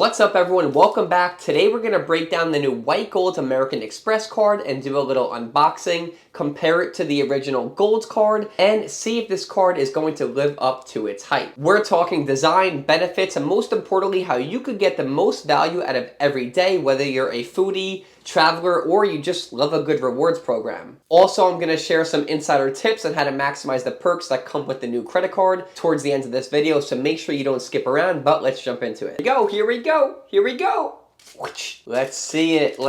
What's up everyone, welcome back. Today we're going to break down the new White Gold American Express card and do a little unboxing, compare it to the original Gold card, and see if this card is going to live up to its hype. We're talking design, benefits, and most importantly, how you could get the most value out of every day, whether you're a foodie, traveler, or you just love a good rewards program. Also, I'm going to share some insider tips on how to maximize the perks that come with the new credit card towards the end of this video, so make sure you don't skip around, but let's jump into it. Here we go. Let's see it. Woo!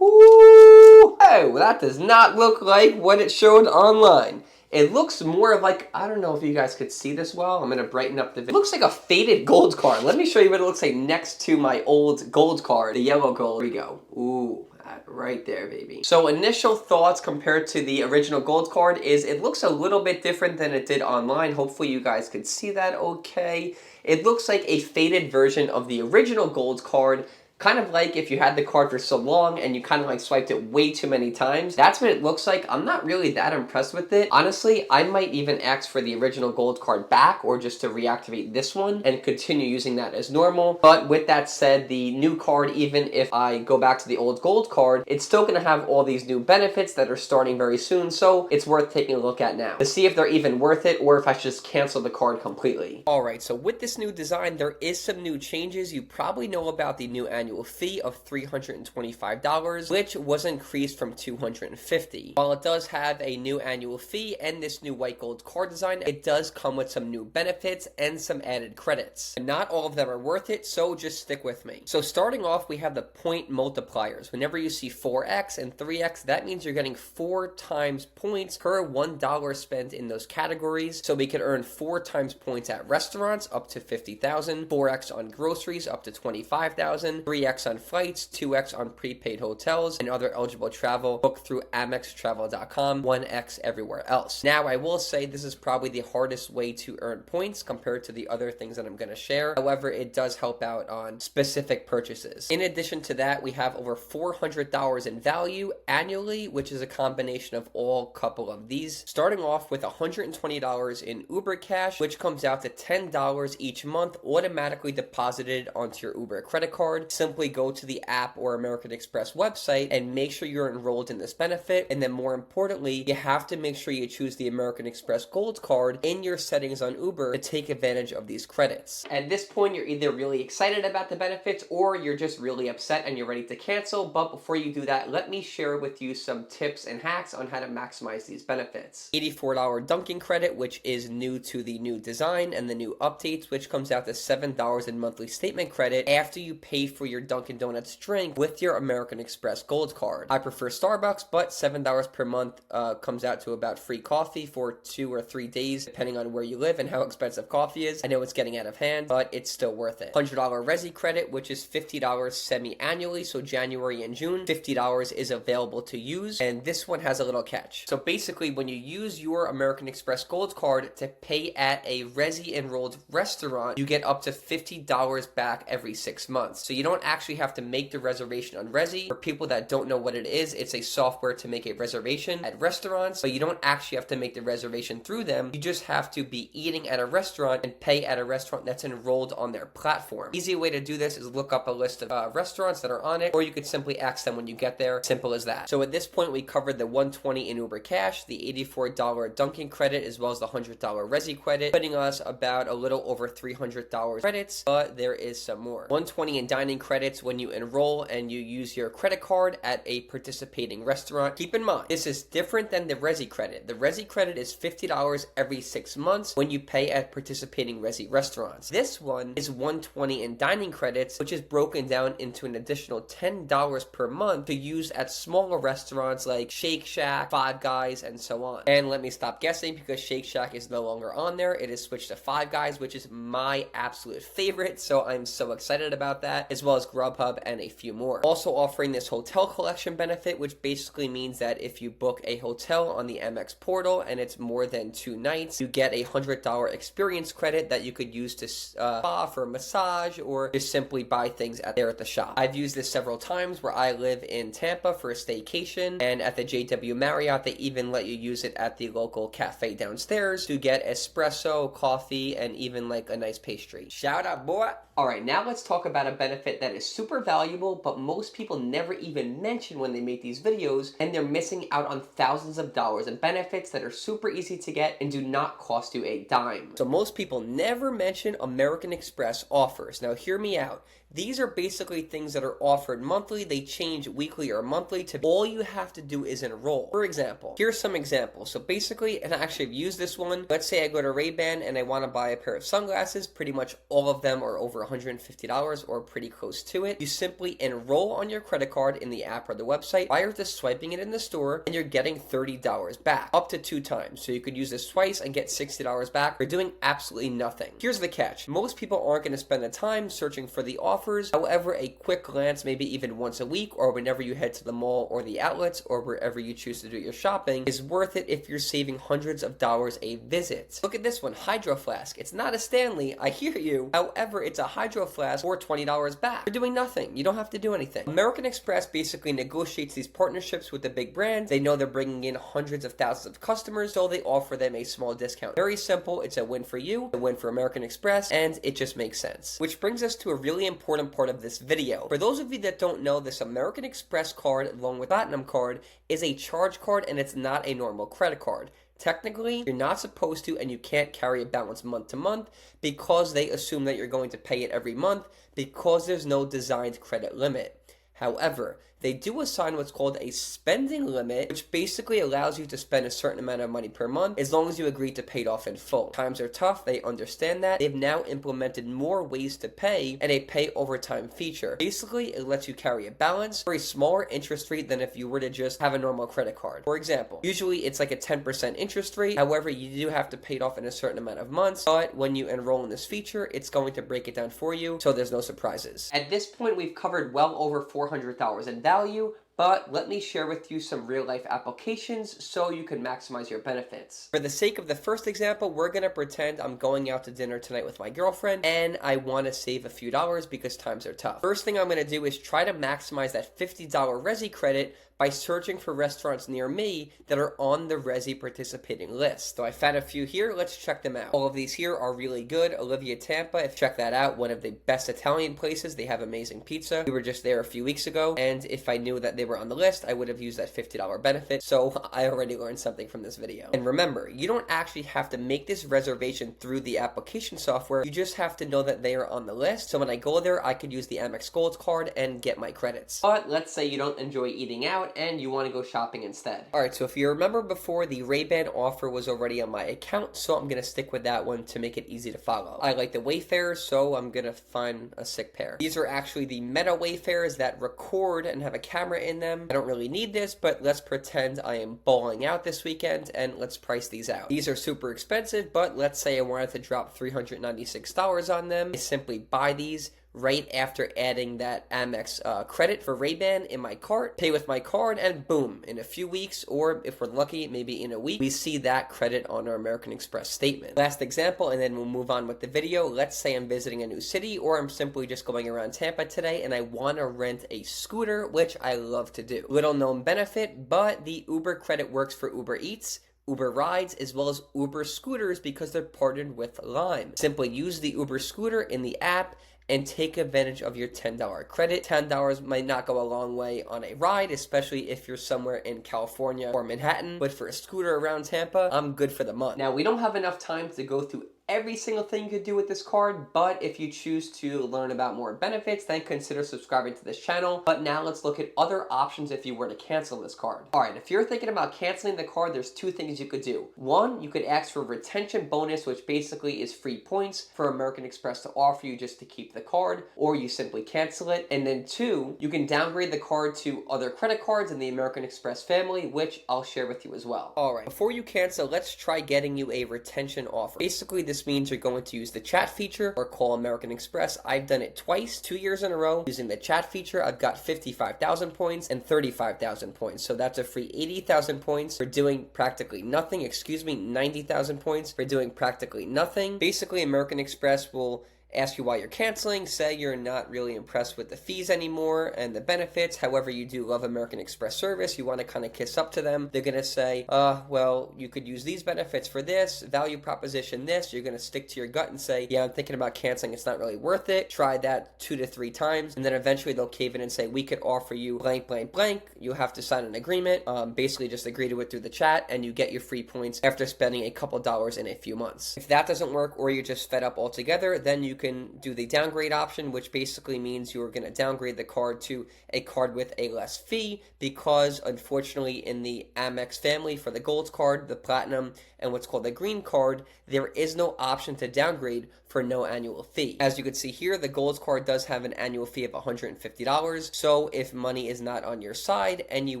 Oh, that does not look like what it showed online. It looks more like, I don't know if you guys could see this well. I'm going to brighten up the video. It looks like a faded gold card. Let me show you what it looks like next to my old gold card, the yellow gold. Here we go. Ooh, right there, baby. So initial thoughts compared to the original gold card is it looks a little bit different than it did online. Hopefully you guys could see that okay. It looks like a faded version of the original gold card. Kind of like if you had the card for so long and you kind of like swiped it way too many times. That's what it looks like. I'm not really that impressed with it. Honestly, I might even ask for the original gold card back or just to reactivate this one and continue using that as normal. But with that said, the new card, even if I go back to the old gold card, it's still going to have all these new benefits that are starting very soon. So it's worth taking a look at now to see if they're even worth it or if I should just cancel the card completely. All right, so with this new design, there is some new changes. You probably know about the new annual fee of $325, which was increased from $250. While it does have a new annual fee and this new white gold card design, it does come with some new benefits and some added credits. And not all of them are worth it, so just stick with me. So starting off, we have the point multipliers. Whenever you see 4x and 3x, that means you're getting 4 times points per $1 spent in those categories. So we could earn 4 times points at restaurants up to 50,000, 4x on groceries up to 25,000, 3x on flights, 2x on prepaid hotels, and other eligible travel booked through AmexTravel.com, 1x everywhere else. Now, I will say this is probably the hardest way to earn points compared to the other things that I'm going to share. However, it does help out on specific purchases. In addition to that, we have over $400 in value annually, which is a combination of all couple of these. Starting off with $120 in Uber cash, which comes out to $10 each month automatically deposited onto your Uber credit card. Simply go to the app or American Express website and make sure you're enrolled in this benefit. And then more importantly, you have to make sure you choose the American Express Gold Card in your settings on Uber to take advantage of these credits. At this point, you're either really excited about the benefits or you're just really upset and you're ready to cancel. But before you do that, let me share with you some tips and hacks on how to maximize these benefits. $84 Dunkin' credit, which is new to the new design and the new updates, which comes out to $7 in monthly statement credit after you pay for your Dunkin' Donuts drink with your American Express Gold Card. I prefer Starbucks, but $7 per month comes out to about free coffee for 2 or 3 days, depending on where you live and how expensive coffee is. I know it's getting out of hand, but it's still worth it. $100 Resi credit, which is $50 semi-annually, so January and June, $50 is available to use, and this one has a little catch. So basically, when you use your American Express Gold Card to pay at a Resi-enrolled restaurant, you get up to $50 back every 6 months. So you don't actually have to make the reservation on Resi. For people that don't know what it is, it's a software to make a reservation at restaurants, but you don't actually have to make the reservation through them. You just have to be eating at a restaurant and pay at a restaurant that's enrolled on their platform. Easy way to do this is look up a list of restaurants that are on it, or you could simply ask them when you get there. Simple as that. So at this point, we covered the $120 in Uber cash, the $84 Dunkin' credit, as well as the $100 Resi credit, putting us about a little over $300 credits, but there is some more. $120 in dining credits when you enroll and you use your credit card at a participating restaurant. Keep in mind, this is different than the Resi credit. The Resi credit is $50 every 6 months when you pay at participating Resi restaurants. This one is $120 in dining credits, which is broken down into an additional $10 per month to use at smaller restaurants like Shake Shack, Five Guys, and so on. And let me stop guessing because Shake Shack is no longer on there. It is switched to Five Guys, which is my absolute favorite, so I'm so excited about that, as well as Grubhub and a few more. Also offering this hotel collection benefit, which basically means that if you book a hotel on the Amex portal and it's more than 2 nights, you get a $100 experience credit that you could use to spa for a massage or just simply buy things there at the shop. I've used this several times where I live in Tampa for a staycation, and at the JW Marriott, they even let you use it at the local cafe downstairs to get espresso, coffee, and even like a nice pastry. Shout out, boy! Alright, now let's talk about a benefit that is super valuable, but most people never even mention when they make these videos, and they're missing out on thousands of dollars in benefits that are super easy to get and do not cost you a dime. So most people never mention American Express offers. Now hear me out. These are basically things that are offered monthly. They change weekly or monthly. All you have to do is enroll. For example, here's some examples. So basically, and I actually have used this one. Let's say I go to Ray-Ban and I want to buy a pair of sunglasses. Pretty much all of them are over $150 or pretty close to it. You simply enroll on your credit card in the app or the website prior to swiping it in the store, and you're getting $30 back up to 2 times. So you could use this twice and get $60 back for doing absolutely nothing. Here's the catch. Most people aren't going to spend the time searching for the offers. However, a quick glance, maybe even once a week or whenever you head to the mall or the outlets or wherever you choose to do your shopping, is worth it if you're saving hundreds of dollars a visit. Look at this one, Hydro Flask. It's not a Stanley, I hear you. However, it's a Hydro Flask for $20 back. You're doing nothing. You don't have to do anything. American Express basically negotiates these partnerships with the big brands. They know they're bringing in hundreds of thousands of customers, so they offer them a small discount. Very simple. It's a win for you, a win for American Express, and it just makes sense. Which brings us to a really important part of this video. For those of you that don't know, this American Express card, along with Platinum card, is a charge card and it's not a normal credit card. Technically, you're not supposed to, and you can't carry a balance month to month because they assume that you're going to pay it every month because there's no designed credit limit. However, they do assign what's called a spending limit, which basically allows you to spend a certain amount of money per month as long as you agree to pay it off in full. Times are tough, they understand that. They've now implemented more ways to pay and a pay over time feature. Basically, it lets you carry a balance for a smaller interest rate than if you were to just have a normal credit card. For example, usually it's like a 10% interest rate. However, you do have to pay it off in a certain amount of months, but when you enroll in this feature, it's going to break it down for you, so there's no surprises. At this point, we've covered well over $400 in value, but let me share with you some real-life applications so you can maximize your benefits. For the sake of the first example, we're going to pretend I'm going out to dinner tonight with my girlfriend, and I want to save a few dollars because times are tough. First thing I'm going to do is try to maximize that $50 Resi credit by searching for restaurants near me that are on the Resi participating list. So I found a few here, let's check them out. All of these here are really good. Olivia Tampa, check that out, one of the best Italian places. They have amazing pizza. We were just there a few weeks ago, and if I knew that they were on the list, I would have used that $50 benefit, so I already learned something from this video. And remember, you don't actually have to make this reservation through the application software, you just have to know that they are on the list, so when I go there, I could use the Amex Gold Card and get my credits. But let's say you don't enjoy eating out and you want to go shopping instead. Alright, so if you remember before, the Ray-Ban offer was already on my account, so I'm going to stick with that one to make it easy to follow. I like the Wayfarers, so I'm going to find a sick pair. These are actually the Meta Wayfarers that record and have a camera in them. I don't really need this, but let's pretend I am bowling out this weekend, and let's price these out. These are super expensive, but let's say I wanted to drop $396 on them. I simply buy these right after adding that Amex credit for Ray-Ban in my cart, pay with my card, and boom, in a few weeks, or if we're lucky, maybe in a week, we see that credit on our American Express statement. Last example, and then we'll move on with the video. Let's say I'm visiting a new city, or I'm simply just going around Tampa today, and I want to rent a scooter, which I love to do. Little known benefit, but the Uber credit works for Uber Eats, Uber Rides, as well as Uber Scooters because they're partnered with Lime. Simply use the Uber Scooter in the app and take advantage of your $10 credit. $10 might not go a long way on a ride, especially if you're somewhere in California or Manhattan, but for a scooter around Tampa, I'm good for the month. Now, we don't have enough time to go through every single thing you could do with this card, but if you choose to learn about more benefits, then consider subscribing to this channel. But now let's look at other options if you were to cancel this card. Alright, if you're thinking about canceling the card, there's 2 things you could do. One, you could ask for a retention bonus, which basically is free points for American Express to offer you just to keep the card, or you simply cancel it. And then 2, you can downgrade the card to other credit cards in the American Express family, which I'll share with you as well. Alright, before you cancel, let's try getting you a retention offer. Basically, this This means you're going to use the chat feature or call American Express. I've done it twice, 2 years in a row. Using the chat feature, I've got 55,000 points and 35,000 points. So that's a free 80,000 points for doing practically nothing. 90,000 points for doing practically nothing. Basically, American Express will ask you why you're canceling, say you're not really impressed with the fees anymore and the benefits. However, you do love American Express service. You want to kind of kiss up to them. They're going to say, well, you could use these benefits for this, value proposition this. You're going to stick to your gut and say, yeah, I'm thinking about canceling. It's not really worth it. Try that 2 to 3 times. And then eventually they'll cave in and say, we could offer you blank, blank, blank. You have to sign an agreement. Basically just agree to it through the chat and you get your free points after spending a couple dollars in a few months. If that doesn't work or you're just fed up altogether, then you can do the downgrade option, which basically means you're going to downgrade the card to a card with a less fee, because unfortunately in the Amex family for the gold card, the platinum, and what's called the green card, there is no option to downgrade for no annual fee. As you can see here, the gold card does have an annual fee of $150. So if money is not on your side and you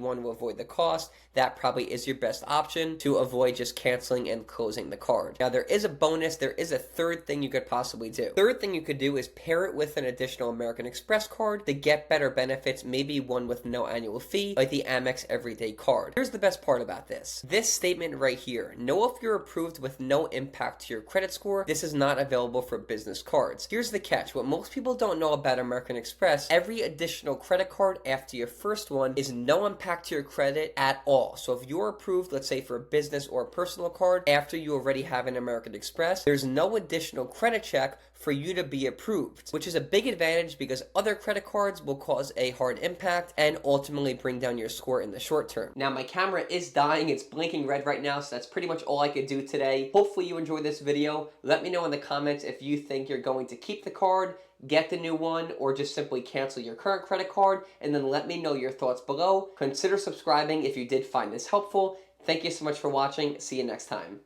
want to avoid the cost, that probably is your best option to avoid just canceling and closing the card. Now there is a bonus. There is a third thing you could possibly do. Third thing you could do is pair it with an additional American Express card to get better benefits, maybe one with no annual fee, like the Amex Everyday card. Here's the best part about this. This statement right here, know if you're approved with no impact to your credit score. This is not available for business cards. Here's the catch. What most people don't know about American Express, every additional credit card after your first one is no impact to your credit at all. So if you're approved, let's say for a business or a personal card, after you already have an American Express, there's no additional credit check for you to be approved, which is a big advantage because other credit cards will cause a hard impact and ultimately bring down your score in the short term. Now my camera is dying, it's blinking red right now, so that's pretty much all I could do today. Hopefully you enjoyed this video. Let me know in the comments if you think you're going to keep the card, get the new one, or just simply cancel your current credit card, and then let me know your thoughts below. Consider subscribing if you did find this helpful. Thank you so much for watching. See you next time.